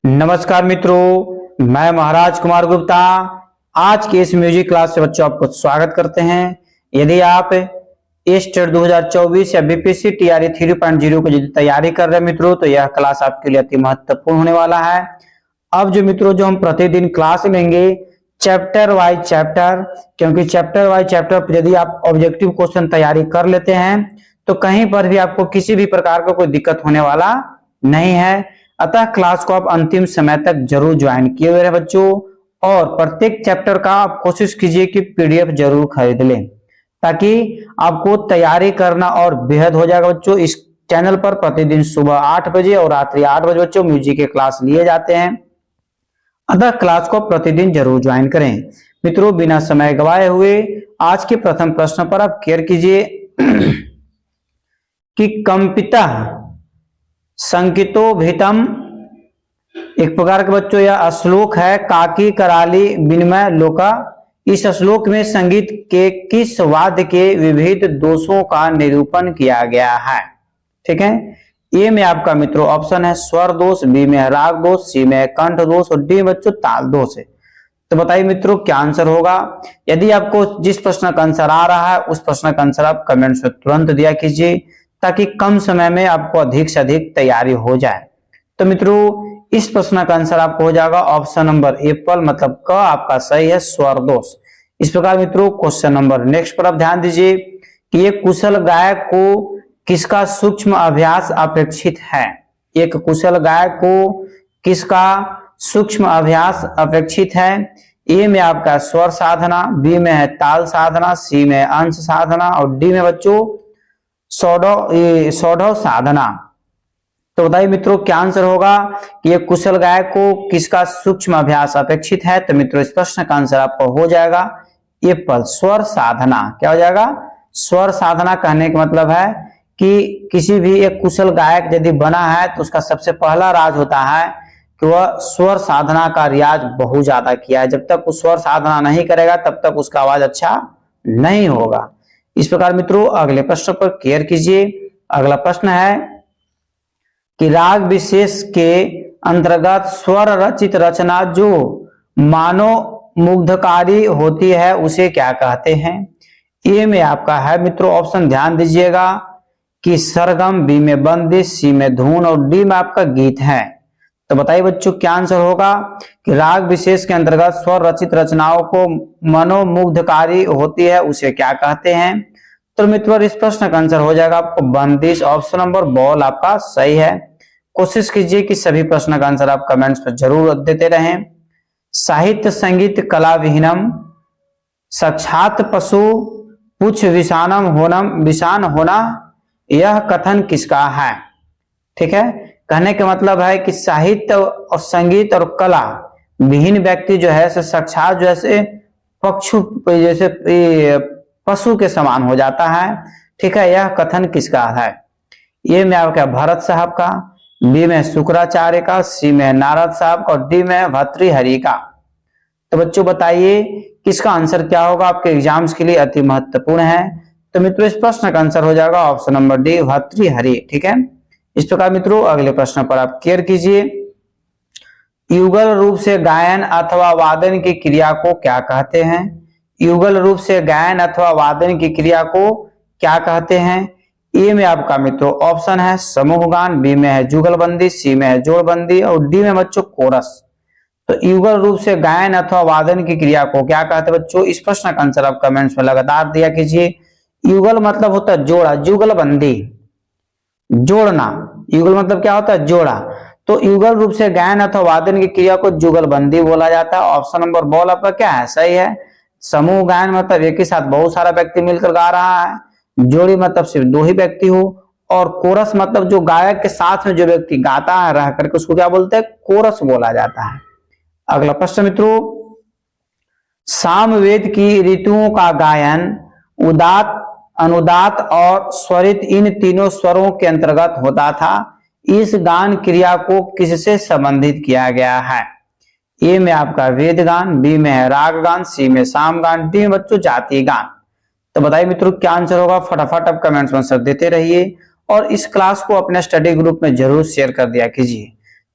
नमस्कार मित्रों, मैं महाराज कुमार गुप्ता आज के इस म्यूजिक क्लास से बच्चों आपको स्वागत करते हैं। यदि आप टेट 2024 या बीपीएससी टीआरई 3.0 की यदि तैयारी कर रहे हैं मित्रों, तो यह क्लास आपके लिए अति महत्वपूर्ण होने वाला है। अब जो मित्रों जो हम प्रतिदिन क्लास लेंगे चैप्टर वाइज चैप्टर, क्योंकि चैप्टर वाइज चैप्टर यदि आप ऑब्जेक्टिव क्वेश्चन तैयारी कर लेते हैं तो कहीं पर भी आपको किसी भी प्रकार का कोई दिक्कत होने वाला नहीं है। अतः क्लास को आप अंतिम समय तक जरूर ज्वाइन किए हुए रहे बच्चों, और प्रत्येक चैप्टर का आप कोशिश कीजिए कि पीडीएफ जरूर खरीद लें, ताकि आपको तैयारी करना और बेहद हो जाएगा बच्चों। इस चैनल पर प्रतिदिन सुबह 8 बजे और रात्रि 8 बजे बच्चों म्यूजिक के क्लास लिए जाते हैं, अतः क्लास को प्रतिदिन जरूर ज्वाइन करें। मित्रों, बिना समय गवाए हुए आज के प्रथम प्रश्न पर आप केयर कीजिए कि कंपिता संकितो भीतम, एक प्रकार के बच्चों यह श्लोक है काकी कराली विनिमय लोका। इस श्लोक में संगीत के किस वाद्य के विविध दोषों का निरूपण किया गया है? ठीक है, ए में आपका मित्रों ऑप्शन है स्वर दोष, बी में राग दोष, सी में कंठ दोष और डी में बच्चों ताल दोष है। तो बताइए मित्रों क्या आंसर होगा। यदि आपको जिस प्रश्न का आंसर आ रहा है उस प्रश्न का आंसर आप कमेंट में तुरंत दिया कीजिए, ताकि कम समय में आपको अधिक से अधिक तैयारी हो जाए। तो मित्रों इस प्रश्न का आंसर आपको हो जाएगा ऑप्शन नंबर एप्पल, मतलब क आपका सही है, स्वर दोष। इस प्रकार मित्रों क्वेश्चन नंबर नेक्स्ट पर आप ध्यान दीजिए कि एक कुशल गायक को किसका सूक्ष्म अभ्यास अपेक्षित है। एक कुशल गायक को किसका सूक्ष्म अभ्यास अपेक्षित है? ए में आपका स्वर साधना, बी में है ताल साधना, सी में अंश साधना और डी में बच्चों सौढ़व साधना। तो बताइए मित्रों क्या आंसर होगा कि एक कुशल गायक को किसका सूक्ष्म अभ्यास अपेक्षित है? तो मित्रों इस प्रश्न का आंसर आपको हो जाएगा एप्पल, स्वर साधना। क्या हो जाएगा? स्वर साधना। कहने का मतलब है कि किसी भी एक कुशल गायक यदि बना है तो उसका सबसे पहला राज होता है कि वह स्वर साधना का रियाज बहुत ज्यादा किया है। जब तक वो स्वर साधना नहीं करेगा तब तक उसका आवाज अच्छा नहीं होगा। इस प्रकार मित्रों अगले प्रश्न पर केयर कीजिए। अगला प्रश्न है कि राग विशेष के अंतर्गत स्वर रचित रचना जो मानो मुग्धकारी होती है उसे क्या कहते हैं? ए में आपका है मित्रों ऑप्शन ध्यान दीजिएगा कि सरगम, बी में बंदिश, सी में धुन और डी में आपका गीत है। तो बताइए बच्चों क्या आंसर होगा कि राग विशेष के अंतर्गत स्वर रचित रचनाओं को मनोमुग्धकारी होती है उसे क्या कहते हैं? तो मित्रों इस प्रश्न का आंसर हो जाएगा आपको बंदिश, ऑप्शन नंबर बॉल आपका सही है। कोशिश कीजिए कि सभी प्रश्न का आंसर आप कमेंट्स पर जरूर देते रहें। साहित्य संगीत कला विहीनम साक्षात पशु पुच्छ विषान होना यह कथन किसका है? ठीक है, कहने का मतलब है कि साहित्य और संगीत और कला विहीन व्यक्ति जो है साक्षात जैसे पशु के समान हो जाता है। ठीक है, यह कथन किसका है? ये में आपका भरत साहब का, बी में शुक्राचार्य का, सी में नारद साहब और डी में भर्तृहरि का। तो बच्चों बताइए किसका आंसर क्या होगा, आपके एग्जाम्स के लिए अति महत्वपूर्ण है। तो मित्रों इस प्रश्न का आंसर हो जाएगा ऑप्शन नंबर डी भर्तृहरि। ठीक है, इस प्रकार मित्रों अगले प्रश्न पर आप केयर कीजिए। युगल रूप से गायन अथवा वादन की क्रिया को क्या कहते हैं? युगल रूप से गायन अथवा वादन की क्रिया को क्या कहते हैं? ए में आपका मित्रों ऑप्शन है समूह गान, बी में है जुगलबंदी, सी में है जोड़बंदी और डी में बच्चों कोरस। तो युगल रूप से गायन अथवा वादन की क्रिया को क्या कहते हैं बच्चों? इस प्रश्न का आंसर आप कमेंट्स में लगातार दिया कीजिए। युगल मतलब होता है जोड़ा, जुगलबंदी जोड़ना। युगल मतलब क्या होता है? जोड़ा। तो युगल रूप से गायन अथवा वादन की क्रिया को जुगलबंदी बोला जाता है। ऑप्शन नंबर बॉल आपका क्या है? सही है। समूह गायन मतलब एक ही साथ बहुत सारा व्यक्ति मिलकर गा रहा है, जोड़ी मतलब सिर्फ दो ही व्यक्ति हो, और कोरस मतलब जो गायक के साथ में जो व्यक्ति गाता है रह करके उसको क्या बोलते हैं? कोरस बोला जाता है। अगला प्रश्न मित्रों, सामवेद की ऋतुओं का गायन उदात, अनुदात और स्वरित इन तीनों स्वरों के अंतर्गत होता था। इस गान क्रिया को किससे संबंधित किया गया है? ए में आपका वेद गान, बी में है राग गान, सी में साम गान, डी में बच्चों जाति गान। तो बताइए मित्रों क्या आंसर होगा? फटाफट आप कमेंट्स में आंसर देते रहिए और इस क्लास को अपने स्टडी ग्रुप में जरूर शेयर कर दिया कीजिए,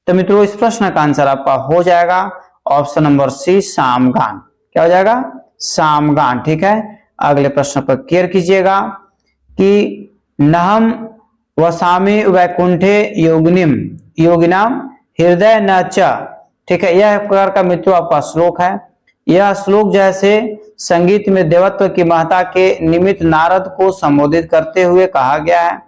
तो मित्रों इस प्रश्न का आंसर आपका हो जाएगा ऑप्शन नंबर सी, सामगान। क्या हो जाएगा? सामगान। ठीक है, अगले प्रश्न पर केयर कीजिएगा कि नहम वसामि वैकुंठे योगिनाम हृदय न च। ठीक है, यह प्रकार का मित्रों आपका श्लोक है। यह श्लोक जैसे संगीत में देवत्व की महत्ता के निमित्त नारद को संबोधित करते हुए कहा गया है।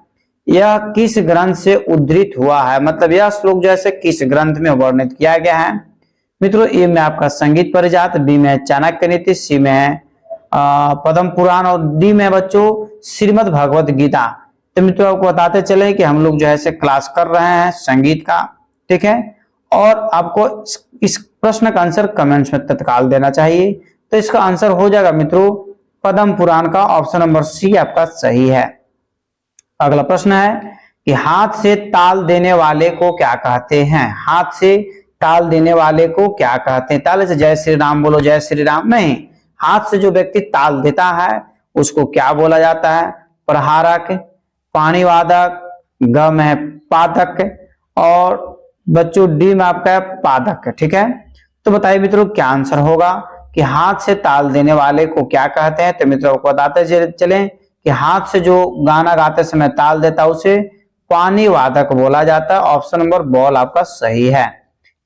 यह किस ग्रंथ से उद्धृत हुआ है? मतलब यह श्लोक जैसे किस ग्रंथ में वर्णित किया गया है? मित्रों ए में आपका संगीत परिजात, बी में चाणक्य नीति, सी में है पद्म पुराण और डी में बच्चों श्रीमद् भगवत गीता। तो मित्रों आपको बताते चले कि हम लोग जो है क्लास कर रहे हैं संगीत का। ठीक है, और आपको इस प्रश्न का आंसर कमेंट्स में तत्काल देना चाहिए। तो इसका आंसर हो जाएगा मित्रों पद्म पुराण का, ऑप्शन नंबर सी आपका सही है। अगला प्रश्न है कि हाथ से ताल देने वाले को क्या कहते हैं? हाथ से ताल देने वाले को क्या कहते हैं? ताले से जय श्री राम बोलो, जय श्री राम नहीं, हाथ से जो व्यक्ति ताल देता है उसको क्या बोला जाता है? प्रहारक, पाणिवादक, ग में है पादक और बच्चों डी में आपका है पादक। ठीक है, तो बताइए मित्रों क्या आंसर होगा कि हाथ से ताल देने वाले को क्या कहते हैं? तो मित्रों को बताते चलें कि हाथ से जो गाना गाते समय ताल देता है उसे पाणिवादक बोला जाता है। ऑप्शन नंबर बॉल आपका सही है।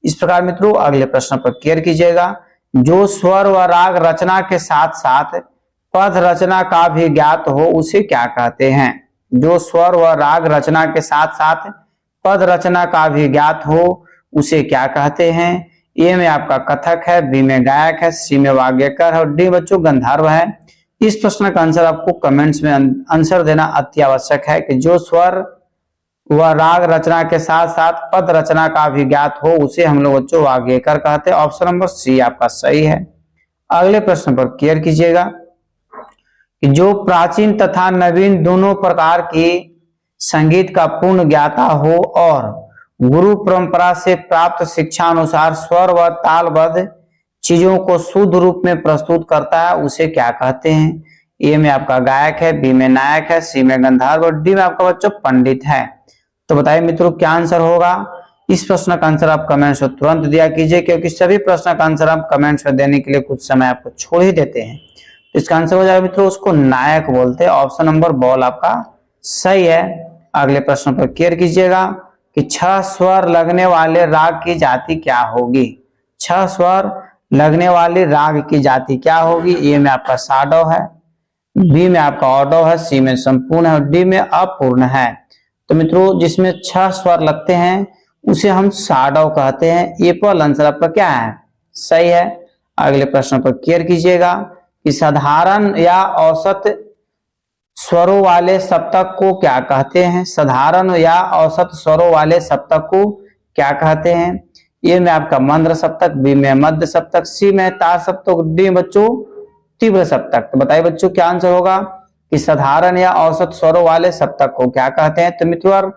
इस प्रकार मित्रों अगले प्रश्न पर केयर कीजिएगा। जो स्वर व राग रचना के साथ साथ पद रचना का भी ज्ञात हो उसे क्या कहते हैं? जो स्वर व राग रचना के साथ साथ पद रचना का भी ज्ञात हो उसे क्या कहते हैं? ए में आपका कथक है, बी में गायक है, सी में वाग्यकर है और डी बच्चों गंधर्व है। इस प्रश्न का आंसर आपको कमेंट्स में आंसर देना अति आवश्यक है कि जो स्वर व राग रचना के साथ साथ पद रचना का भी ज्ञात हो उसे हम लोग बच्चों वाग्यकर कहते हैं। ऑप्शन नंबर सी आपका सही है। अगले प्रश्न पर केयर कीजिएगा कि जो प्राचीन तथा नवीन दोनों प्रकार की संगीत का पूर्ण ज्ञाता हो और गुरु परंपरा से प्राप्त शिक्षा अनुसार स्वर व तालबद्ध चीजों को शुद्ध रूप में प्रस्तुत करता है उसे क्या कहते हैं? ए में आपका गायक है, बी में नायक है, सी में गंधर्व और डी में आपका बच्चों पंडित है। तो बताइए मित्रों क्या आंसर होगा? इस प्रश्न का आंसर आप कमेंट्स में तुरंत दिया कीजिए, क्योंकि सभी प्रश्न का आंसर आप कमेंट्स में देने के लिए कुछ समय आपको छोड़ ही देते हैं। तो इसका आंसर हो जाएगा मित्रों उसको नायक बोलते हैं। ऑप्शन नंबर बॉल आपका सही है। अगले प्रश्न पर केयर कीजिएगा कि 6 स्वर लगने वाले राग की जाति क्या होगी? 6 स्वर लगने वाली राग की जाति क्या होगी? ए में आपका साडव है, बी में आपका ऑडव है, सी में संपूर्ण है और डी में अपूर्ण है। तो मित्रों जिसमें 6 स्वर लगते हैं उसे हम साडव कहते हैं। ए पर आंसर आपका क्या है? सही है। अगले प्रश्न पर केयर कीजिएगा कि साधारण या औसत स्वरों वाले सप्तक को क्या कहते हैं? साधारण या औसत स्वरों वाले सप्तक को क्या कहते हैं? ए में आपका मंद्र सप्तक, बी में मध्य सप्तक, सी में तार सप्तक, डी बच्चों तीव्र सप्तक। तो बताइए बच्चों क्या आंसर होगा कि साधारण या औसत स्वरों वाले सप्तक को क्या कहते हैं? तो मित्रों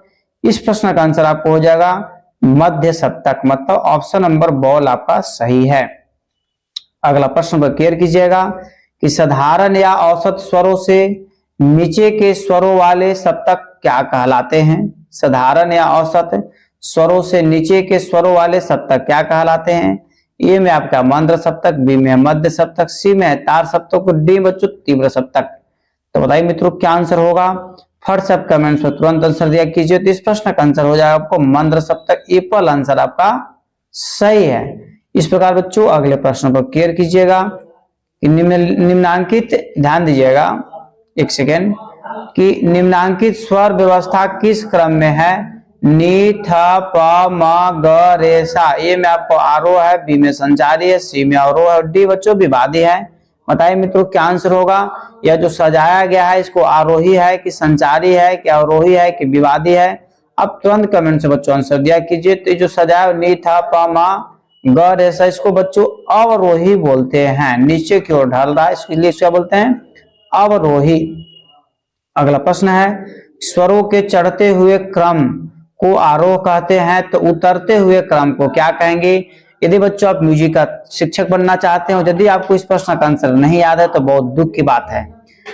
इस प्रश्न का आंसर आपको हो जाएगा मध्य सप्तक, मतलब ऑप्शन नंबर बॉल आपका सही है। अगला प्रश्न पर केयर कीजिएगा कि साधारण या औसत स्वरों से नीचे के स्वरों वाले सप्तक क्या कहलाते हैं? साधारण या औसत स्वरों से नीचे के स्वरों वाले सप्तक क्या कहलाते हैं? ए में आपका मंद्र सप्तक, बी में मध्य सप्तक, सी में तार सप्तक, डी बच्चों तीव्र सप्तक। तो बताइए मित्रों क्या आंसर होगा? फट सब कमेंट्स में तुरंत आंसर दिया कीजिए। तो इस प्रश्न का आंसर हो जाएगा आपको मंद्र सप्तक। ए पर आंसर आपका सही है। इस प्रकार बच्चों अगले प्रश्न पर केयर कीजिएगा कि निम्नांकित, ध्यान दीजिएगा एक सेकेंड, कि निम्नांकित स्वर व्यवस्था किस क्रम में है? नी, थ, प, म, ग, रे, सा। ए में आपको आरोह है, बी में संचारी है, सी में अवरोह है और डी बच्चों विवादी है। बताइए मित्रों क्या आंसर होगा? यह जो सजाया गया है इसको आरोही है कि संचारी है कि अवरोही है कि विवादी है? अब तुरंत कमेंट से बच्चों आंसर दिया कीजिए। तो जो सजाया नी, थ, प, म, ग, रे, सा इसको बच्चों अवरोही बोलते हैं, नीचे की ओर ढल रहा है इसलिए क्या बोलते हैं? अवरोही। अगला प्रश्न है स्वरों के चढ़ते हुए क्रम को आरोह कहते हैं, तो उतरते हुए क्रम को क्या कहेंगे? यदि बच्चों आप म्यूजिक का शिक्षक बनना चाहते हो, यदि आपको इस प्रश्न का आंसर नहीं याद है तो बहुत दुख की बात है।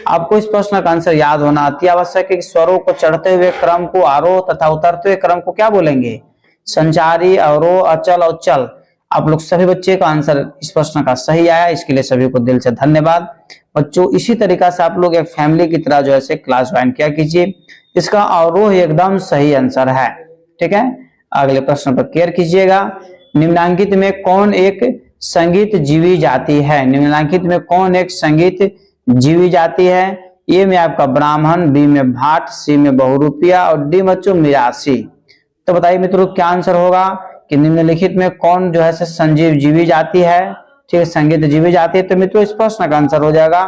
आपको इस प्रश्न का आंसर याद होना अति आवश्यक है कि स्वरों को चढ़ते हुए क्रम को आरोह तथा उतरते हुए क्रम को क्या बोलेंगे? संचारी, अवरोह, अचल और चल। आप लोग सभी बच्चे का आंसर इस प्रश्न का सही आया, इसके लिए सभी को दिल से धन्यवाद। बच्चों इसी तरीका से आप लोग एक फैमिली की तरह जो है क्लास ज्वाइन किया कीजिए। इसका अवरोह एकदम सही आंसर है। ठीक है, अगले प्रश्न पर केयर कीजिएगा। निम्नलिखित में कौन एक संगीत जीवी जाति है? निम्नलिखित में कौन एक संगीत जीवी जाति है? ए में आपका ब्राह्मण, बी में भाट, सी में बहुरूपिया और डी बच्चों मिरासी। तो बताइए मित्रों क्या आंसर होगा कि निम्नलिखित में कौन जो है संजीव जीवी जाति है? ठीक है, संगीत जीवी जाति है। तो मित्रों इस प्रश्न का आंसर हो जाएगा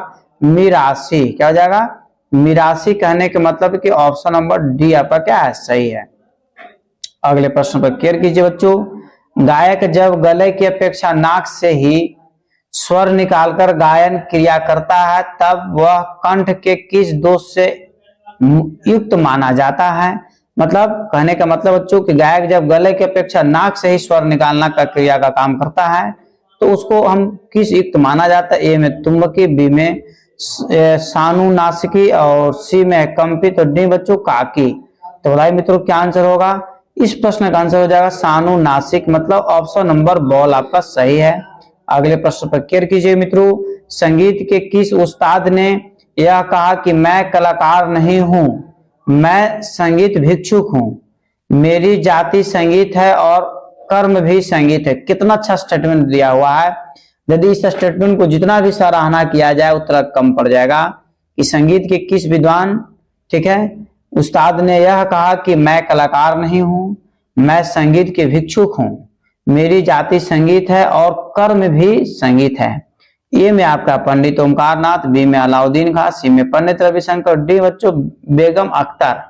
मिरासी। क्या हो जाएगा? मिरासी। कहने के मतलब कि ऑप्शन नंबर डी आपका क्या है? सही है। अगले प्रश्न पर केयर कीजिए बच्चों। गायक जब गले की अपेक्षा नाक से ही स्वर निकालकर गायन क्रिया करता है तब वह कंठ के किस दोष से युक्त माना जाता है? मतलब कहने का मतलब बच्चों कि गायक जब गले की अपेक्षा नाक से ही स्वर निकालना का क्रिया का काम करता है तो उसको हम किस युक्त माना जाता है? ए में तुम्बकी, बी में सानुनासिकी और सी में कंपित और डी बच्चों काकी। तो बताइए मित्रों क्या आंसर होगा? इस प्रश्न का आंसर हो जाएगा सानुनासिक, मतलब ऑप्शन नंबर बॉल आपका सही है। अगले प्रश्न पर केयर कीजिए मित्रों। संगीत के किस उस्ताद ने यह कहा कि मैं कलाकार नहीं हूं, मैं संगीत भिक्षुक हूं, मेरी जाति संगीत है और कर्म भी संगीत है? कितना अच्छा स्टेटमेंट दिया हुआ है। यदि इस स्टेटमेंट को जितना भी सराहना किया जाए उतना कम पड़ जाएगा। कि संगीत के किस विद्वान, ठीक है, उस्ताद ने यह कहा कि मैं कलाकार नहीं हूं, मैं संगीत के भिक्षुक हूं, मेरी जाति संगीत है और कर्म भी संगीत है? ए में आपका पंडित ओमकार नाथ, बी में अलाउद्दीन खां, सी में पंडित रविशंकर, डी बच्चों बेगम अख्तर।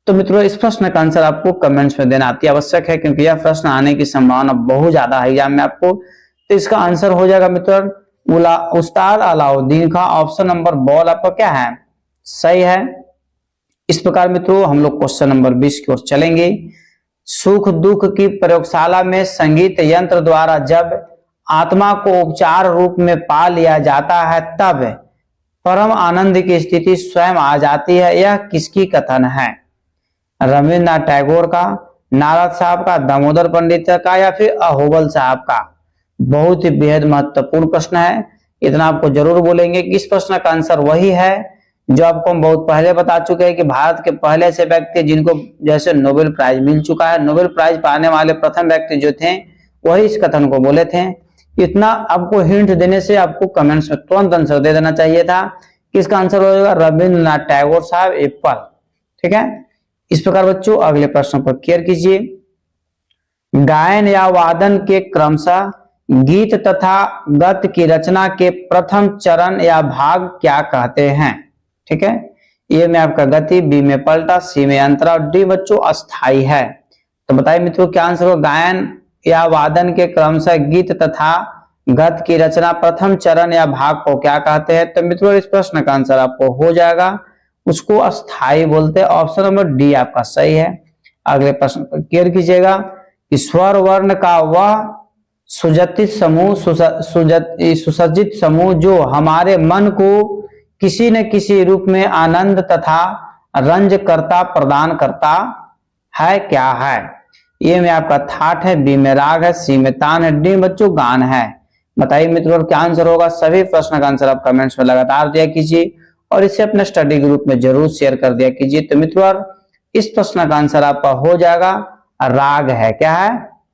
तो मित्रों इस प्रश्न का आंसर आपको कमेंट्स में देना अति आवश्यक है क्योंकि यह प्रश्न आने की संभावना बहुत ज्यादा है एग्जाम में आपको। तो इसका आंसर हो जाएगा मित्रों उस्ताद अलाउद्दीन खां। ऑप्शन नंबर बॉल आपका क्या है? सही है। इस प्रकार मित्रों हम लोग क्वेश्चन नंबर 20 की ओर चलेंगे। सुख दुख की प्रयोगशाला में संगीत यंत्र द्वारा जब आत्मा को उपचार रूप में पा लिया जाता है तब परम आनंद की स्थिति स्वयं आ जाती है। यह किसकी कथन है? रविन्द्रनाथ टैगोर का, नारद साहब का, दामोदर पंडित का या फिर अहोबल साहब का? बहुत ही बेहद महत्वपूर्ण प्रश्न है। इतना आपको जरूर बोलेंगे कि इस प्रश्न का आंसर वही है जो आपको हम बहुत पहले बता चुके हैं कि भारत के पहले से व्यक्ति जिनको जैसे नोबेल प्राइज मिल चुका है, नोबेल प्राइज पाने वाले प्रथम व्यक्ति जो थे वही इस कथन को बोले थे। इतना आपको हिंट देने से आपको कमेंट्स में तुरंत आंसर दे देना चाहिए था कि इसका आंसर होगा रविन्द्रनाथ टैगोर साहब एप्पल। ठीक है, इस प्रकार बच्चों अगले प्रश्न पर केयर कीजिए। गायन या वादन के क्रमशः गीत तथा गत की रचना के प्रथम चरण या भाग क्या कहते हैं? ठीक है, ए में आपका गति, बी में पलटा, सी में अंतरा और डी बच्चों अस्थाई है। तो बताइए मित्रों क्या आंसर होगा? गायन या वादन के क्रमशः गीत तथा गत की रचना प्रथम चरण या भाग को क्या कहते हैं? तो मित्रों इस प्रश्न का आंसर आपको हो जाएगा उसको अस्थाई बोलते हैं। ऑप्शन नंबर डी आपका सही है। अगले प्रश्न पर केयर कीजिएगा कि स्वर वर्ण का वह सुसज्जित समूह जो हमारे मन को किसी न किसी रूप में आनंद तथा रंजकर्ता प्रदान करता है क्या है? ए में आपका थाट है, बी में राग है, सी में तान है, डी बच्चों गान है। बताइए मित्रों क्या आंसर होगा? सभी प्रश्न का आंसर आप कमेंट्स में लगातार दिया कीजिए और इसे अपने स्टडी ग्रुप में जरूर शेयर कर दिया कीजिए। तो मित्रों इस प्रश्न का आंसर आपका हो जाएगा राग है। क्या है?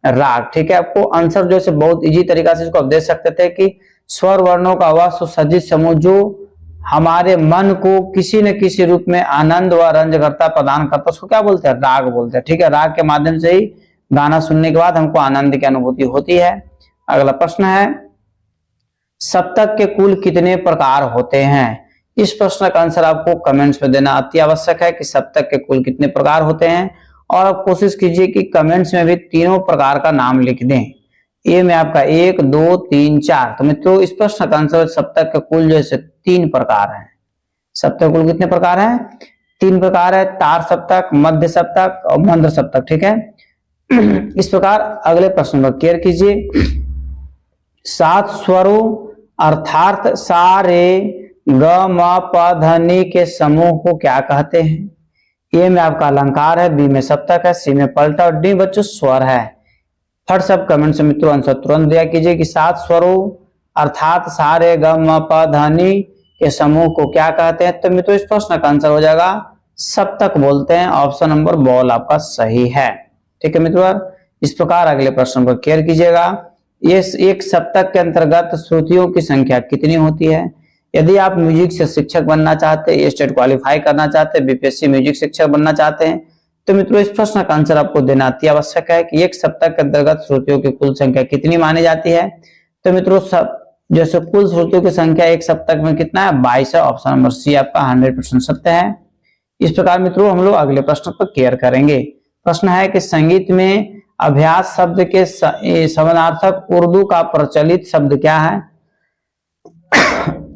राग। ठीक है, आपको आंसर जो है बहुत इजी तरीका से इसको आप दे सकते थे कि स्वर वर्णों का वह सुसज्जित समूह जो हमारे मन को किसी न किसी रूप में आनंद व रंजकर्ता प्रदान करता, उसको क्या बोलते हैं? राग बोलते हैं। ठीक है, राग के माध्यम से ही गाना सुनने के बाद हमको आनंद की अनुभूति होती है। अगला प्रश्न है सप्तक के कुल कितने प्रकार होते हैं? इस प्रश्न का आंसर आपको कमेंट्स में देना अति आवश्यक है कि सप्तक के कुल कितने प्रकार होते हैं और आप कोशिश कीजिए कि कमेंट्स में भी तीनों प्रकार का नाम लिख दें। ए में आपका 1, 2, 3, 4। तो मित्रों इस प्रश्न का आंसर सप्तक के कुल जैसे 3 प्रकार हैं। सप्तक कुल कितने प्रकार हैं? 3 प्रकार है, तार सप्तक, मध्य सप्तक और मंद्र सप्तक। ठीक है, इस प्रकार अगले प्रश्न पर केयर कीजिए। 7 स्वरों अर्थात सा रे ग म प ध नि के समूह को क्या कहते हैं? ए में आपका अलंकार है, बी में सप्तक है, सी में पलटा और डी बच्चों स्वर है। फट सब कमेंट से मित्रों आंसर तुरंत दिया कीजिए कि 7 स्वरों अर्थात सा रे ग म प ध नि के समूह को क्या कहते हैं। तो मित्रों इस प्रश्न का आंसर हो जाएगा सप्तक बोलते हैं। ऑप्शन नंबर बॉल आपका सही है। ठीक है मित्रों, इस प्रकार अगले प्रश्न पर केयर कीजिएगा। ये एक सप्तक के अंतर्गत श्रुतियों की संख्या कितनी होती है। यदि आप म्यूजिक से शिक्षक बनना चाहते हैं, स्टेट क्वालिफाई करना चाहते हैं, बीपीएससी म्यूजिक शिक्षक बनना चाहते हैं, तो मित्रों इस प्रश्न का आंसर आपको देना अति आवश्यक है कि एक सप्तक के अंतर्गत श्रुतियों की कुल संख्या कितनी मानी जाती है। तो मित्रों जैसे कुल श्रुतियों की संख्या एक सप्तक में कितना है, 22 है। ऑप्शन नंबर सी आपका 100% सत्य है। इस प्रकार मित्रों हम लोग अगले प्रश्न पर केयर करेंगे। प्रश्न है कि संगीत में अभ्यास शब्द के समानार्थक उर्दू का प्रचलित शब्द क्या है।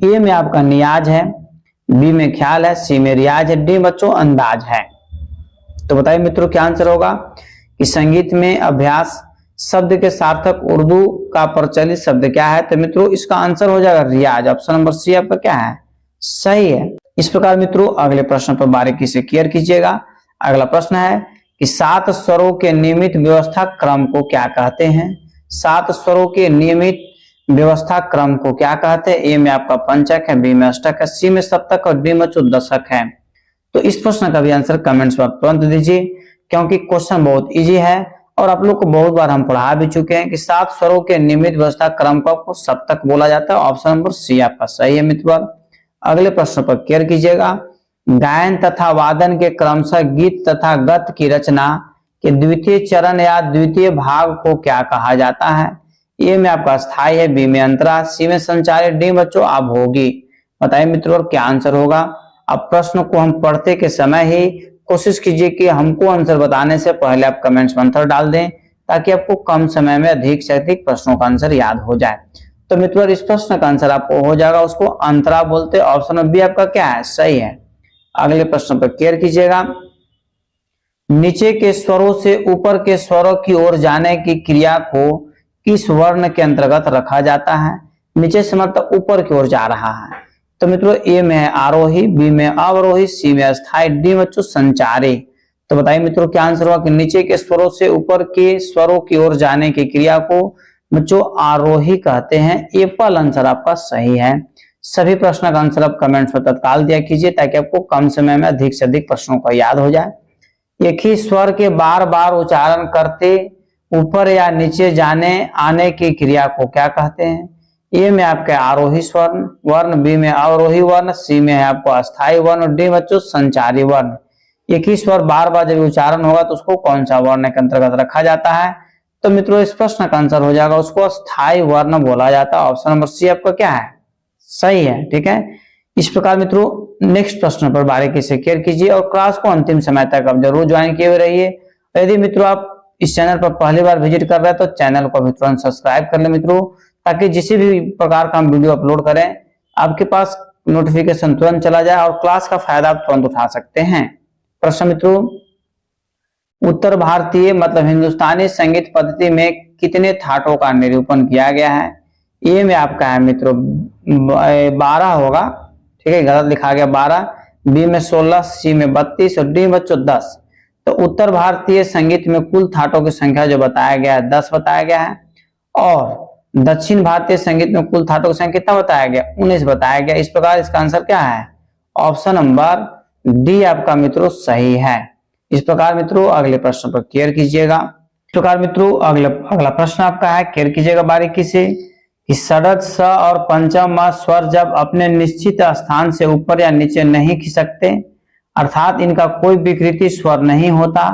ए में आपका नियाज है, बी में ख्याल है, सी में रियाज है, डी बच्चों अंदाज है। तो बताइए मित्रों क्या आंसर होगा कि संगीत में अभ्यास शब्द के सार्थक उर्दू का प्रचलित शब्द क्या है। तो मित्रों इसका आंसर हो जाएगा रियाज। ऑप्शन नंबर सी आपका क्या है, सही है। इस प्रकार मित्रों अगले प्रश्न पर बारीकी से केयर कीजिएगा। अगला प्रश्न है कि 7 स्वरों के नियमित व्यवस्था क्रम को क्या कहते हैं। 7 स्वरों के नियमित व्यवस्था क्रम को क्या कहते हैं। ए में आपका पंचक है, बी में अष्टक है, सी में सप्तक और डी में दशक है। तो इस प्रश्न का भी आंसर कमेंट्स में तुरंत दीजिए, क्योंकि क्वेश्चन बहुत इजी है और आप लोग को बहुत बार हम पढ़ा भी चुके हैं कि 7 स्वरों के नियमित व्यवस्था क्रम को सप्तक बोला जाता है। ऑप्शन नंबर सी आपका सही है मित्रों। अगले प्रश्न पर केयर कीजिएगा। गायन तथा वादन के क्रमशः गीत तथा गत की रचना के द्वितीय चरण या द्वितीय भाग को क्या कहा जाता है। ए में आपका स्थायी है, बी में अंतरा, सी में संचारी, डी बच्चों अभोगी। बताइए मित्रों क्या आंसर होगा। अब प्रश्न को हम पढ़ते के समय ही कोशिश कीजिए कि हमको आंसर बताने से पहले आप कमेंट्स में आंसर डाल दें, ताकि आपको कम समय में अधिक से अधिक प्रश्नों का आंसर याद हो जाए। तो मित्रों इस प्रश्न का आंसर आपको हो जाएगा, उसको अंतरा बोलते हैं। ऑप्शन बी आपका क्या है, सही है। अगले प्रश्न पर केयर कीजिएगा। नीचे के स्वरों से ऊपर के स्वरों की ओर जाने की क्रिया को किस वर्ण के अंतर्गत रखा जाता है। नीचे से मतलब ऊपर की ओर जा रहा है। तो मित्रों ए में है आरोही, बी में अवरोही, सी में अस्थायी, डी बच्चों संचारी। तो बताइए मित्रों क्या आंसर होगा कि नीचे के स्वरों से ऊपर के स्वरों की ओर जाने की क्रिया को बच्चों आरोही कहते हैं। ए पल आंसर आपका सही है। सभी प्रश्न का आंसर आप कमेंट्स में तत्काल दिया कीजिए, ताकि आपको कम समय में अधिक से अधिक प्रश्नों का याद हो जाए। एक ही स्वर के बार बार उच्चारण करते ऊपर या नीचे जाने आने की क्रिया को क्या कहते हैं। ए में आपके आरोही स्वर्ण वर्ण, बी में अवरोही वर्ण, सी में है आपको अस्थायी वर्ण और डी बच्चों संचारी वर्ण। एक ही स्वर बार बार जब उच्चारण होगा तो उसको कौन सा वर्ण के अंतर्गत रखा जाता है। तो मित्रों इस प्रश्न का आंसर हो जाएगा, उसको अस्थायी वर्ण बोला जाता है। ऑप्शन नंबर सी आपका क्या है, सही है। ठीक है, इस प्रकार मित्रों नेक्स्ट प्रश्न पर बारीकी से केयर कीजिए और क्लास को अंतिम समय तक आप जरूर ज्वाइन किए हुए रहिए। यदि मित्रों आप इस चैनल पर पहली बार विजिट कर रहे हैं तो चैनल को मित्रों सब्सक्राइब कर ले मित्रों, ताकि जिस भी प्रकार का हम वीडियो अपलोड करें आपके पास नोटिफिकेशन तुरंत चला जाए और क्लास का फायदा आप तुरंत उठा सकते हैं। प्रश्न मित्रों, उत्तर भारतीय मतलब हिंदुस्तानी संगीत पद्धति में कितने थाटों का निरूपण किया गया है। ए में आपका है मित्रों 12 होगा, ठीक है, गलत लिखा गया 12, बी में 16, सी में 32 और डी बच्चों 10। तो उत्तर भारतीय संगीत में कुल थाटों की संख्या जो बताया गया है 10 बताया गया है, और दक्षिण भारतीय संगीत में कुल थाटों की संख्या कितना बताया गया, 19 बताया गया। इस प्रकार इसका आंसर क्या है, ऑप्शन नंबर डी आपका मित्रों सही है। इस प्रकार मित्रों अगले प्रश्न पर केयर कीजिएगा। इस प्रकार मित्रों अगला प्रश्न आपका है, केयर कीजिएगा बारीकी से कि षड्ज स और पंचम म स्वर जब अपने निश्चित स्थान से ऊपर या नीचे नहीं खिसकते, अर्थात इनका कोई विकृति स्वर नहीं होता,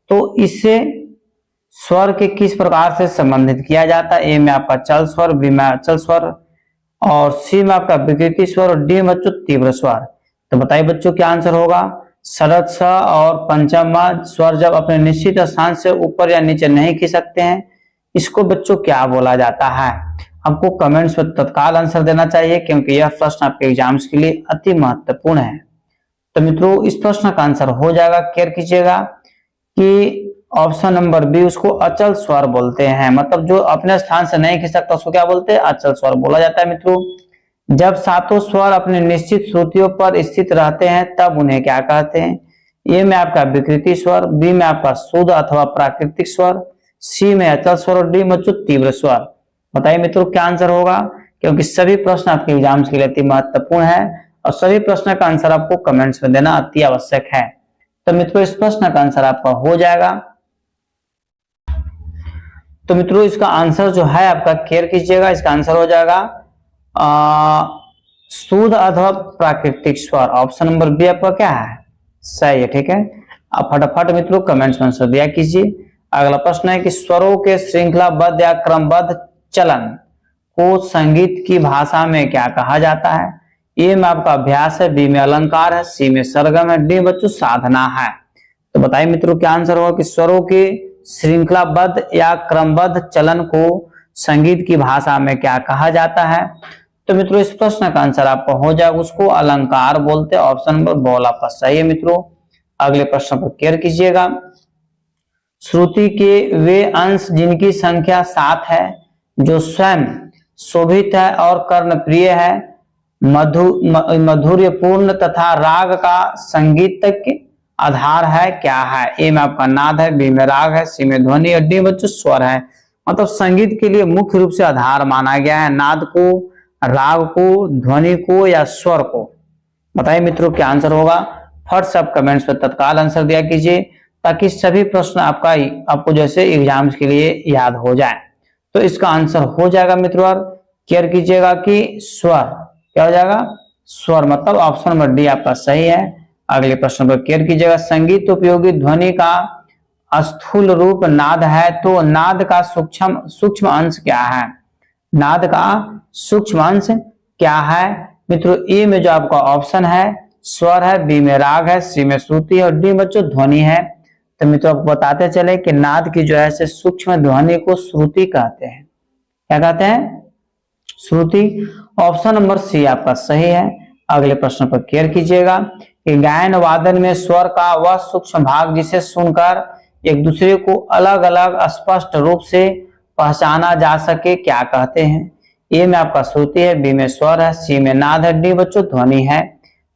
तो इससे स्वर के किस प्रकार से संबंधित किया जाता है। ए में आपका चल स्वर, बी में अचल स्वर और सी में आपका विकृति स्वर और डी में बच्चों तीव्र स्वर। तो बताइए बच्चों क्या आंसर होगा। षड्ज स और पंचम म स्वर जब अपने निश्चित स्थान से ऊपर या नीचे नहीं खिसकते हैं, इसको बच्चों क्या बोला जाता है। आपको कमेंट्स में तत्काल आंसर देना चाहिए, क्योंकि यह प्रश्न आपके एग्जाम्स के लिए अति महत्वपूर्ण है। तो मित्रों इस प्रश्न का आंसर हो जाएगा, केयर कीजिएगा कि ऑप्शन नंबर बी, उसको अचल स्वर बोलते हैं। मतलब जो अपने स्थान से नहीं खिसकता उसको क्या बोलते हैं, अचल स्वर बोला जाता है। मित्रों जब सातों स्वर अपने निश्चित श्रुतियों पर स्थित रहते हैं तब उन्हें क्या कहते हैं। ए में आपका विकृति स्वर, बी में आपका शुद्ध अथवा प्राकृतिक स्वर, सी में अचल स्वर और डी बच्चों तीव्र स्वर। बताइए मित्रों क्या आंसर होगा, क्योंकि सभी प्रश्न आपके एग्जाम्स के लिए अति महत्वपूर्ण है और सभी प्रश्न का आंसर आपको कमेंट्स में देना अति आवश्यक है। तो मित्रों इस प्रश्न का आंसर आपका हो जाएगा। तो मित्रों इसका आंसर जो है आपका केयर कीजिएगा, इसका आंसर हो जाएगा शुद्ध अथवा प्राकृतिक स्वर। ऑप्शन नंबर बी आपका क्या है, सही है। ठीक है, आप फटाफट मित्रों कमेंट्स में आंसर दिया कीजिए। अगला प्रश्न है कि स्वरों के श्रृंखलाबद्ध या क्रमबद्ध चलन को संगीत की भाषा में क्या कहा जाता है। ए में आपका अभ्यास है, बी में अलंकार है, सी में सरगम है, डी बच्चों साधना है। तो बताइए मित्रों क्या आंसर होगा कि स्वरों के श्रृंखलाबद्ध या क्रमबद्ध चलन को संगीत की भाषा में क्या कहा जाता है। तो मित्रों इस प्रश्न का आंसर आपका हो जाएगा, उसको अलंकार बोलते हैं। ऑप्शन नंबर बॉल आपका सही है मित्रों। अगले प्रश्न पर केयर कीजिएगा। श्रुति के वे अंश जिनकी संख्या 7 है, जो स्वयं शोभित है और कर्णप्रिय है, मधुर्यपूर्ण तथा राग का संगीतक आधार है, क्या है। ए में आपका नाद है, बी में राग है, सी में ध्वनि और डी बच्चों स्वर है। मतलब संगीत के लिए मुख्य रूप से आधार माना गया है नाद को, राग को, ध्वनि को या स्वर को। बताइए मित्रों क्या आंसर होगा, फट से आप कमेंट्स पर तत्काल आंसर दिया कीजिए ताकि सभी प्रश्न आपको जैसे एग्जाम्स के लिए याद हो जाए। तो इसका आंसर हो जाएगा मित्रों, केयर कीजिएगा कि स्वर। क्या हो जाएगा, स्वर। मतलब ऑप्शन नंबर डी आपका सही है। अगले प्रश्न पर केयर कीजिएगा। संगीत उपयोगी ध्वनि का स्थूल रूप नाद है, तो नाद का सूक्ष्म अंश क्या है। नाद का सूक्ष्म अंश क्या है मित्रों। ए में जो आपका ऑप्शन है स्वर है, बी में राग है, सी में श्रुति और डी बच्चों ध्वनि है। तो मित्रों आपको बताते चले कि नाद की जो है सूक्ष्म ध्वनि को श्रुति कहते हैं। क्या कहते हैं, श्रुति। ऑप्शन नंबर सी आपका सही है। अगले प्रश्न पर केयर कीजिएगा कि गायन वादन में स्वर का वह सूक्ष्म भाग जिसे सुनकर एक दूसरे को अलग अलग स्पष्ट रूप से पहचाना जा सके, क्या कहते हैं। ए में आपका श्रुति है, बी में स्वर है, सी में नाद है, डी बच्चों ध्वनि है।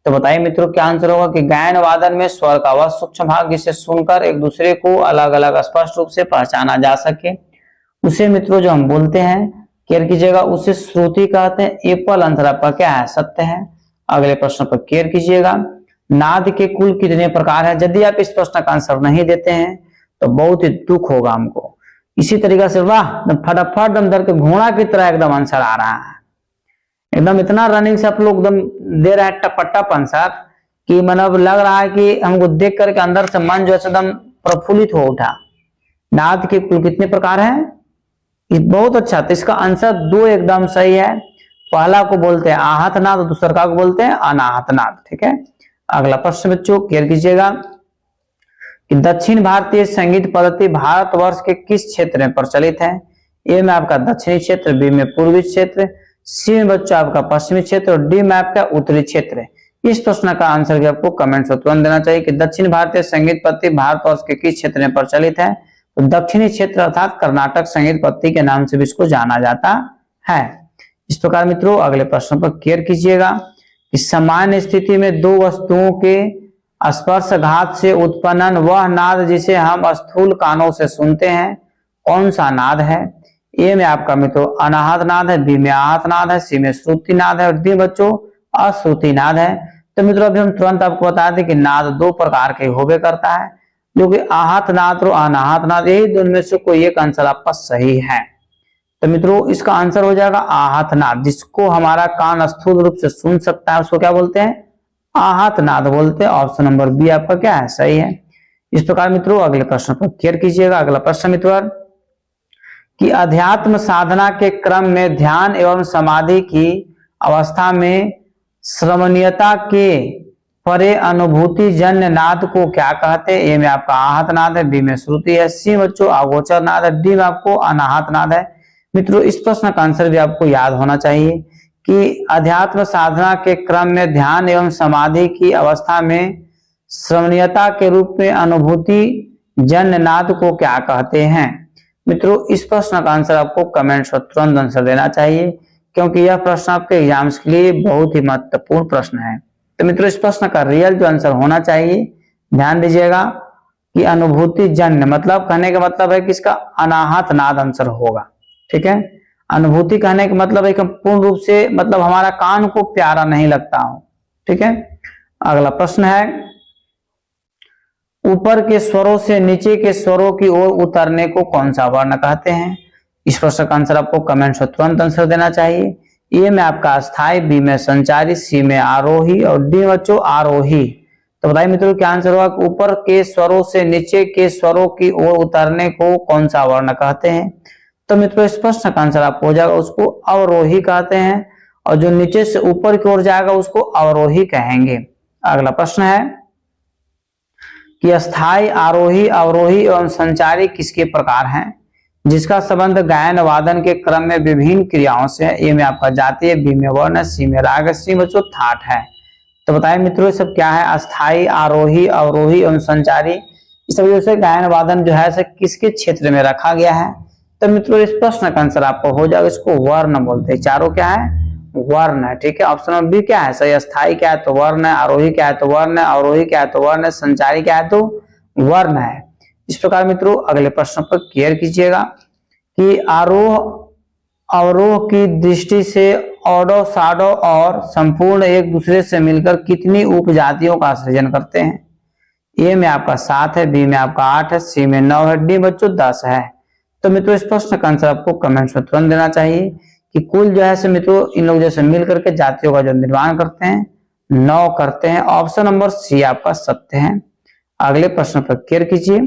तो बताइए मित्रों क्या आंसर होगा कि गायन वादन में स्वर का वह सूक्ष्म भाग जिसे सुनकर एक दूसरे को अलग अलग स्पष्ट रूप से पहचाना जा सके, उसे मित्रों जो हम बोलते हैं, केयर कीजिएगा, उसे श्रुति कहते हैं। एप्पल आंसर आपका क्या है, सत्य है। अगले प्रश्न पर केयर कीजिएगा। नाद के कुल कितने प्रकार है। यदि आप इस प्रश्न का आंसर नहीं देते हैं तो बहुत ही दुख होगा हमको। इसी तरीके से वाह फटाफट अंदर के घोड़ा की तरह एकदम आंसर आ रहा है, एकदम इतना रनिंग से आप लोग एकदम दे रहे हैं टपटप आंसर कि मतलब लग रहा है कि हमको देख करके अंदर से मन जो है एकदम प्रफुल्लित हो उठा। नाद के कुल कितने प्रकार हैं, बहुत अच्छा। तो इसका आंसर 2 एकदम सही है। पहला को बोलते हैं आहत नाद और दूसरा को बोलते हैं अनाहत नाद। ठीक है, अगला प्रश्न बच्चों केयर कीजिएगा कि दक्षिण भारतीय संगीत पद्धति भारतवर्ष के किस क्षेत्र में प्रचलित है। ए में आपका दक्षिणी क्षेत्र, बी में पूर्वी क्षेत्र, सी में बच्चों आपका पश्चिमी क्षेत्र और डी में आपका उत्तरी क्षेत्र। इस प्रश्न का आंसर भी आपको कमेंट में तुरंत देना चाहिए कि दक्षिण भारतीय संगीत पद्धति भारतवर्ष के किस क्षेत्र में प्रचलित है। तो दक्षिणी क्षेत्र अर्थात कर्नाटक संगीत पद्धति के नाम से भी इसको जाना जाता है। इस प्रकार मित्रों अगले प्रश्न पर केयर कीजिएगा कि सामान्य स्थिति में 2 वस्तुओं के स्पर्शघात से उत्पन्न वह नाद जिसे हम स्थूल कानों से सुनते हैं, कौन सा नाद है। ए में आपका मित्रों अनाहत नाद है, बी में आहत नाद है, सी में श्रुति नाद है और डी बच्चों अश्रुति नाद है। तो मित्रों अभी हम तुरंत आपको बता दें कि नाद 2 प्रकार के होबे करता है, जो कि आहत नाद और अनाहत नाद, यही दोनों में से कोई एक आंसर आपका सही है। तो मित्रों इसका आंसर हो जाएगा आहत नाद, जिसको हमारा कान स्थूल रूप से सुन सकता है उसको क्या बोलते हैं, आहत नाद बोलते हैं। ऑप्शन नंबर बी आपका क्या है, सही है। इस प्रकार मित्रों अगले प्रश्न पर केयर कीजिएगा। अगला प्रश्न मित्रों कि अध्यात्म साधना के क्रम में ध्यान एवं समाधि की अवस्था में श्रवणीयता के परे अनुभूति जन्य नाद को क्या कहते हैं। ए में आपका आहत नाद है, बी में श्रुति है, सी बच्चों अगोचर नाद है, डी में आपको अनाहत नाद है। मित्रों इस प्रश्न का आंसर भी आपको याद होना चाहिए कि अध्यात्म साधना के क्रम में ध्यान एवं समाधि की अवस्था में श्रवणीयता के रूप में अनुभूति जन्य नाद को क्या कहते हैं। मित्रों इस प्रश्न का आंसर आपको कमेंट्स में तुरंत आंसर देना चाहिए, क्योंकि यह प्रश्न आपके एग्जाम्स के लिए बहुत ही महत्वपूर्ण प्रश्न है। तो मित्रों इस प्रश्न का रियल जो आंसर होना चाहिए ध्यान दीजिएगा कि अनुभूति जन्य, मतलब कहने का मतलब है कि इसका अनाहत नाद आंसर होगा। ठीक है, अनुभूति कहने का मतलब है कि पूर्ण रूप से, मतलब हमारा कान को प्यारा नहीं लगता हो। ठीक है, अगला प्रश्न है, ऊपर के स्वरों से नीचे के स्वरों की ओर उतरने को कौन सा वर्ण कहते हैं? इस प्रश्न का आंसर आपको कमेंट में तुरंत आंसर देना चाहिए। ए में आपका अस्थाई, बी में संचारी, सी में आरोही और डी बच्चों आरोही। तो बताइए मित्रों क्या आंसर होगा? ऊपर के स्वरों से नीचे के स्वरों की ओर उतरने को कौन सा वर्ण कहते हैं? तो मित्रों इस प्रश्न का आंसर आपको हो जाएगा, उसको अवरोही कहते हैं, और जो नीचे से ऊपर की ओर जाएगा उसको अवरोही कहेंगे। अगला प्रश्न है कि अस्थाई, आरोही, अवरोही एवं संचारी किसके प्रकार हैं जिसका संबंध गायन वादन के क्रम में विभिन्न क्रियाओं से है? ए में आपका जातीय, बी में वर्ण, सी में राग, सी बच्चों थाट है। तो बताइए मित्रों ये सब क्या है? अस्थाई, आरोही, अवरोही एवं संचारी, इस वजह से गायन वादन जो है किसके क्षेत्र में रखा गया है? तो मित्रों इस प्रश्न का आंसर आपको हो जाएगा, इसको वर्ण बोलते हैं। चारों क्या है? वर्ण है। ठीक है, ऑप्शन नंबर बी क्या है सही? अस्थाई क्या है तो वर्ण है, आरोही क्या है तो वर्ण है, अवरोही क्या है तो वर्ण है, संचारी क्या है तो वर्ण है। इस प्रकार मित्रों अगले प्रश्न पर केयर कीजिएगा कि आरोह अवरोह की दृष्टि से ऑडो, साडो और संपूर्ण एक दूसरे से मिलकर कितनी उपजातियों का सृजन करते हैं? ए में आपका 7 है, बी में आपका 8 है, सी में 9 है, डी बच्चों 10 है। तो मित्रों इस प्रश्न का आंसर आपको कमेंट्स में तुरंत देना चाहिए कि कुल जो है मित्रों इन लोग जैसे मिल करके जातियों का जो निर्माण करते हैं 9 करते हैं। ऑप्शन नंबर सी आपका सत्य है। अगले प्रश्न पर केयर कीजिए।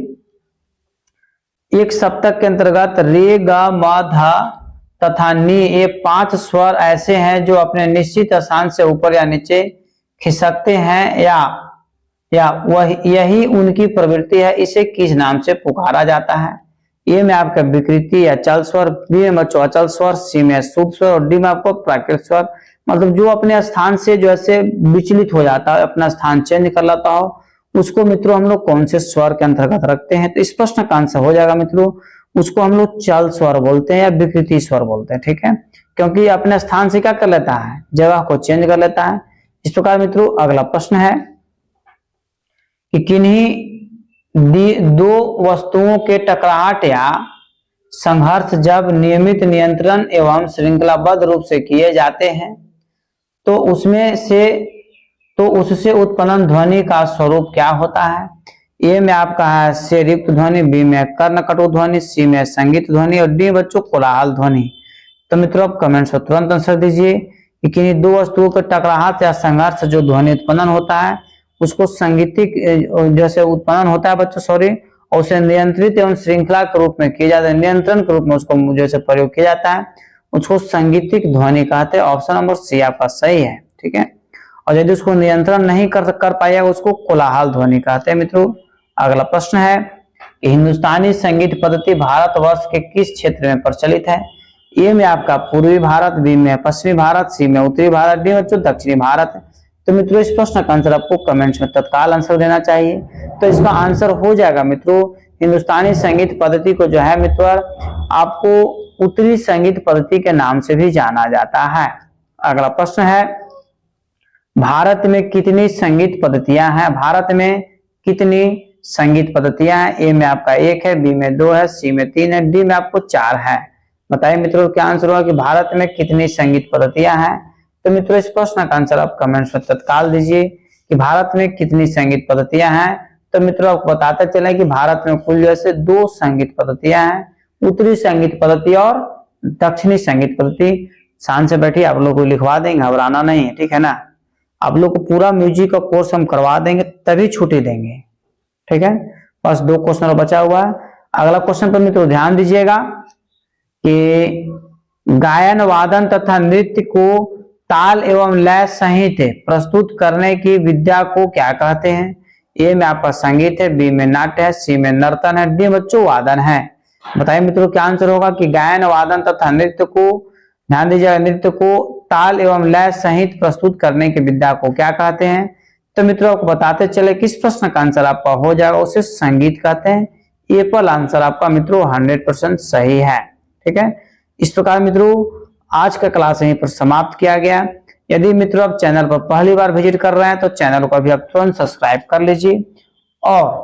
एक सप्तक के अंतर्गत रे, ग, म, ध तथा नी ये 5 स्वर ऐसे हैं जो अपने निश्चित स्थान से ऊपर या नीचे खिसकते हैं या वह यही उनकी प्रवृत्ति है, इसे किस नाम से पुकारा जाता है? ए में आपका विकृति या चल स्वर, बी में बच्चों अचल स्वर, सी में शुद्ध स्वर और डी में आपको प्राकृत स्वर। मतलब जो अपने स्थान से जो ऐसे विचलित हो जाता है, अपना स्थान चेंज कर लेता हो, उसको मित्रों हम लोग कौन से स्वर के अंतर्गत रखते हैं? तो इस प्रश्न का आंसर हो जाएगा मित्रों, उसको हम लोग चल स्वर बोलते हैं या विकृति स्वर बोलते हैं। ठीक है, क्योंकि अपने स्थान से क्या कर लेता है? जगह को चेंज कर लेता है। इस प्रकार मित्रों अगला प्रश्न है कि किन्हीं दो वस्तुओं के टकराहट या संघर्ष जब नियमित, नियंत्रण एवं श्रृंखलाबद्ध रूप से किए जाते हैं तो उससे उत्पन्न ध्वनि का स्वरूप क्या होता है? ए में आपका है शेरयुक्त ध्वनि, बी में कर्णकटु ध्वनि, सी में संगीत ध्वनि और डी बच्चों कोलाहल ध्वनि। तो मित्रों आप कमेंट्स में तुरंत आंसर दीजिए कि किन्हीं दो वस्तुओं के टकराहट या संघर्ष जो ध्वनि उत्पन्न होता है उसको संगीतिक जैसे उत्पन्न होता है बच्चों सॉरी, और उसे नियंत्रित एवं श्रृंखला के रूप में किया जाता है, नियंत्रण के रूप में उसको जैसे प्रयोग किया जाता है, उसको संगीतिक ध्वनि कहते हैं। ऑप्शन नंबर सी आपका सही है। ठीक है, और यदि उसको नियंत्रण नहीं कर पाएगा उसको कोलाहल ध्वनि कहते हैं। मित्रों अगला प्रश्न है कि हिंदुस्तानी संगीत पद्धति भारतवर्ष के किस क्षेत्र में प्रचलित है? ए में आपका पूर्वी भारत, बी में पश्चिमी भारत, सी में उत्तरी भारत, डी बच्चों दक्षिणी भारत। तो मित्रों इस प्रश्न का आंसर आपको कमेंट्स में तत्काल आंसर देना चाहिए। तो इसका आंसर हो जाएगा मित्रों, हिंदुस्तानी संगीत पद्धति को जो है मित्रों आपको उत्तरी संगीत पद्धति के नाम से भी जाना जाता है। अगला प्रश्न है भारत में कितनी संगीत पद्धतियां हैं? भारत में कितनी संगीत पद्धतियां हैं? ए में आपका 1 है, बी में 2 है, सी में 3 है, डी में आपको 4 है। बताइए मित्रों क्या आंसर होगा कि भारत में कितनी संगीत पद्धतियां हैं? तो मित्रों इस प्रश्न का आंसर आप कमेंट्स में तत्काल दीजिए कि भारत में कितनी संगीत पद्धतियां हैं। तो मित्रों आपको बताते चले कि भारत में कुल जैसे 2 संगीत पद्धतियां हैं, उत्तरी संगीत पद्धति और दक्षिणी संगीत पद्धति। शान से बैठिए, आप लोग को लिखवा देंगे, घबराना नहीं है। ठीक है ना, आप लोग को पूरा म्यूजिक का कोर्स हम करवा देंगे तभी छुट्टी देंगे। ठीक है, बस 2 क्वेश्चन और बचा हुआ है। अगला क्वेश्चन पर मित्रों ध्यान दीजिएगा कि गायन वादन तथा नृत्य को ताल एवं लय सहित प्रस्तुत करने की विद्या को क्या कहते हैं? ए में आपका संगीत है, बी में नाट्य है, सी में नर्तन है, डी बच्चों वादन है। बताइए मित्रों क्या आंसर होगा कि गायन वादन तथा नृत्य को, ध्यान दीजिएगा, नृत्य को ताल एवं लय सहित प्रस्तुत करने की विद्या को क्या कहते हैं? तो मित्रों आपको बताते चले किस प्रश्न का आंसर आपका हो जाएगा, उसे संगीत कहते हैं। ए पर आंसर आपका मित्रों 100% सही है। ठीक है, इस प्रकार मित्रों आज का क्लास यहीं पर समाप्त किया गया। यदि मित्रों आप चैनल पर पहली बार विजिट कर रहे हैं तो चैनल को अभी आप तुरंत सब्सक्राइब कर लीजिए और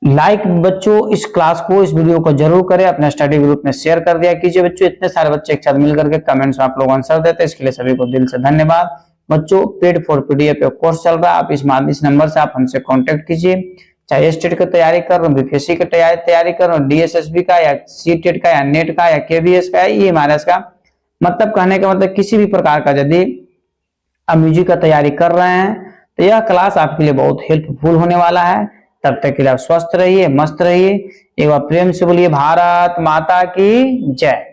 लाइक बच्चों इस क्लास को, इस वीडियो को जरूर करें, अपने स्टडी ग्रुप में शेयर कर दिया कीजिए बच्चों। इतने सारे बच्चे एक साथ मिलकर के कमेंट्स में आप लोग आंसर देते हैं, इसके लिए सभी को दिल से धन्यवाद बच्चों। पेड फॉर पीडीएफ कोर्स चल रहा है, आप इस नंबर से आप हमसे कांटेक्ट कीजिए, चाहे स्टेट की तैयारी कर रहे हो, बीपीएससी की तैयारी कर रहे हो, डीएसएसबी का या सीटेट का या नेट का या केवीएस का या ईएमआरएस का, मतलब कहने का मतलब किसी भी प्रकार का यदि आप म्यूजिक का तैयारी कर रहे हैं तो यह क्लास आपके लिए बहुत हेल्पफुल होने वाला है। तब तक के लिए आप स्वस्थ रहिए, मस्त रहिए। एक बार प्रेम से बोलिए भारत माता की जय।